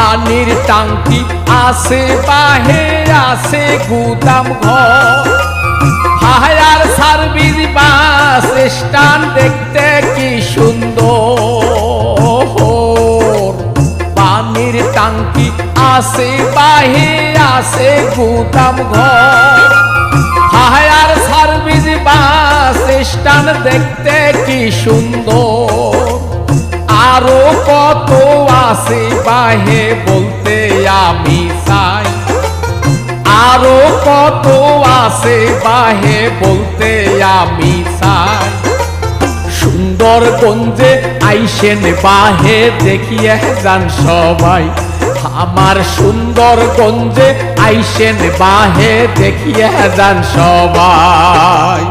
পানির টাঙ্কি আছে বাহে আছে গুদাম ঘর ফায়ার সার্ভিস বাস স্ট্যান্ড দেখতে কি সুন্দর পানির টাঙ্কি আছে বাহে আছে গুদাম ঘর ফায়ার সার্ভিস বাস স্ট্যান্ড দেখতে কি সুন্দর আরো কত আছে বাহে বলতে আমি চাই আরো কত আছে বাহে বলতে আমি চাই সুন্দরগঞ্জে আইসেন বাহে দেখিয়ে যান সবাই আমার সুন্দরগঞ্জে আইসেন বাহে দেখিয়ে যান সবাই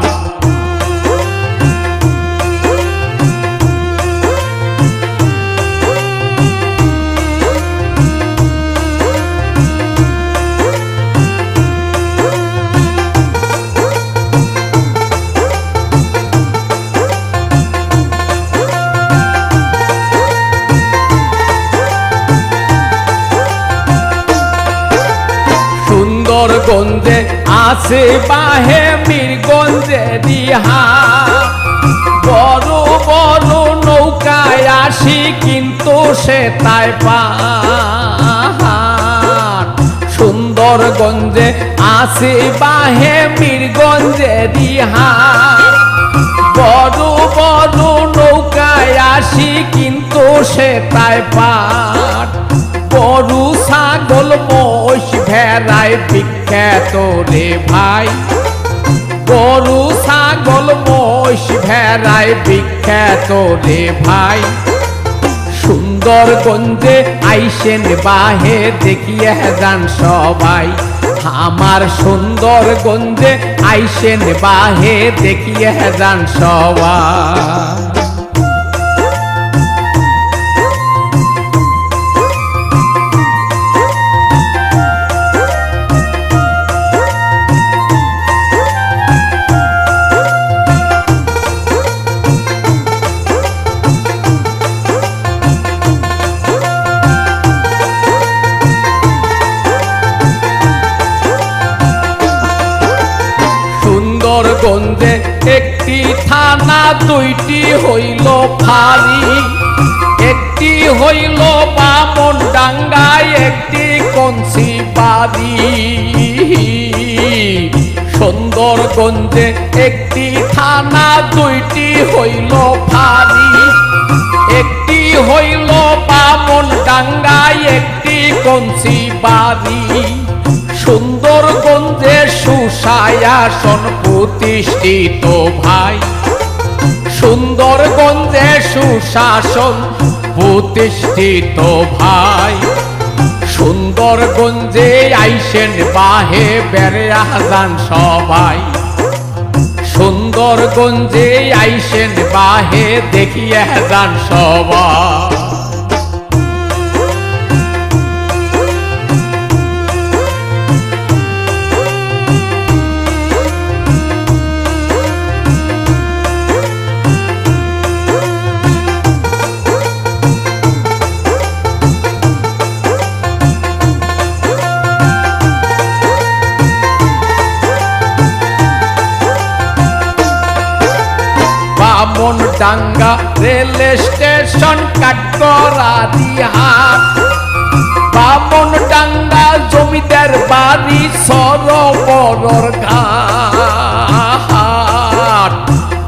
সুন্দরগঞ্জে আছে বাহে মিরগঞ্জে দিহা বড় বড় নৌকায় আসি কিন্তু সে তাই পাহাড় সুন্দরগঞ্জে আছে বাহে মিরগঞ্জে দিহা বড় বড় নৌকায় আসি কিন্তু সে তাই পাহাড় গরু ছাগল মোষ ভেড়ায় বিখ্যাত রে ভাই গরু ছাগল মোষ ভেড়ায় বিখ্যাত রে ভাই সুন্দরগঞ্জে আইসেন বাহে দেখিয়ে যান সবাই আমার সুন্দরগঞ্জে আইসেন বাহে দেখিয়ে যান সবাই সুন্দরগঞ্জে একটি থানা দুইটি হইল ফাঁড়ি একটি হইল বামনডাঙ্গায় একটি কঞ্চি বাড়ি সুন্দরগঞ্জে একটি থানা দুইটি হইল ফাঁড়ি একটি হইল বামনডাঙ্গায় একটি কঞ্চি বাড়ি সুন্দরগঞ্জে সুশাসন প্রতিষ্ঠিত ভাই সুন্দরগঞ্জে সুশাসন প্রতিষ্ঠিত ভাই সুন্দরগঞ্জে আইসেন বাহে বেড়া যান সবাই সুন্দরগঞ্জে আইসেন বাহে দেখিয়ে যান সবাই বামনডাঙ্গা রেল স্টেশন কাঠগড়ারি হাট বামনডাঙ্গা জমিদার বাড়ি সরোবর ঘাট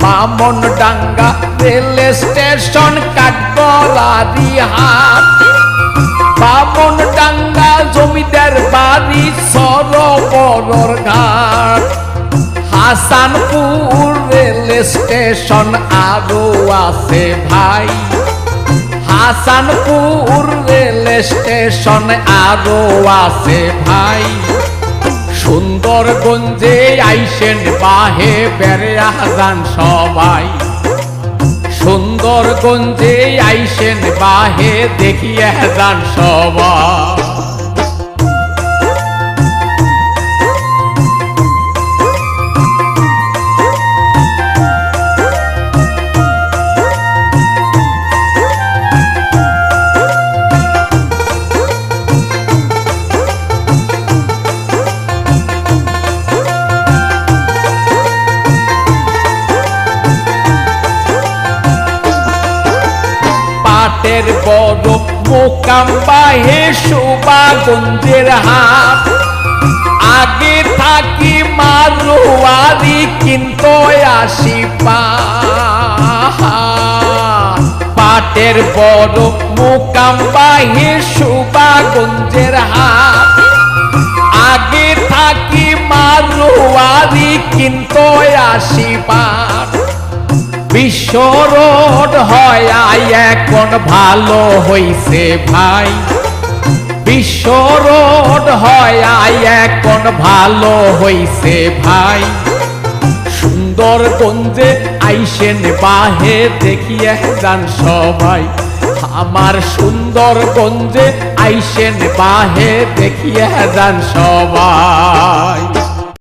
বামনডাঙ্গা রেল স্টেশন কাঠগড়ারি হাট বামনডাঙ্গা জমিদার বাড়ি সরোবর ঘাট হাসানপুর রেল স্টেশন আরো আছে ভাই হাসানপুর রেল স্টেশন আরো আছে ভাই সুন্দরগঞ্জে আইসেন বাহে বেড়া যান সবাই সুন্দরগঞ্জে আইসেন বাহে দেখিয়ে যান সবাই মোকামবাহে শোভাগঞ্জের হাট আগে থাকি মারোয়ারি কিন্তু আসি পাটের বড় মোকামবাহে শোভাগঞ্জের হাট আগে থাকি মারোয়ারি কিন্তু আসি পাট বিশ্ব রোড হয় এখন ভালো হইছে ভাই বিশ্ব রোড হয় এখন ভালো হইছে ভাই সুন্দরগঞ্জে আইসেন বাহে দেখিয়ে যান সবাই আমার সুন্দরগঞ্জে আইসেন বাহে দেখিয়ে যান সবাই।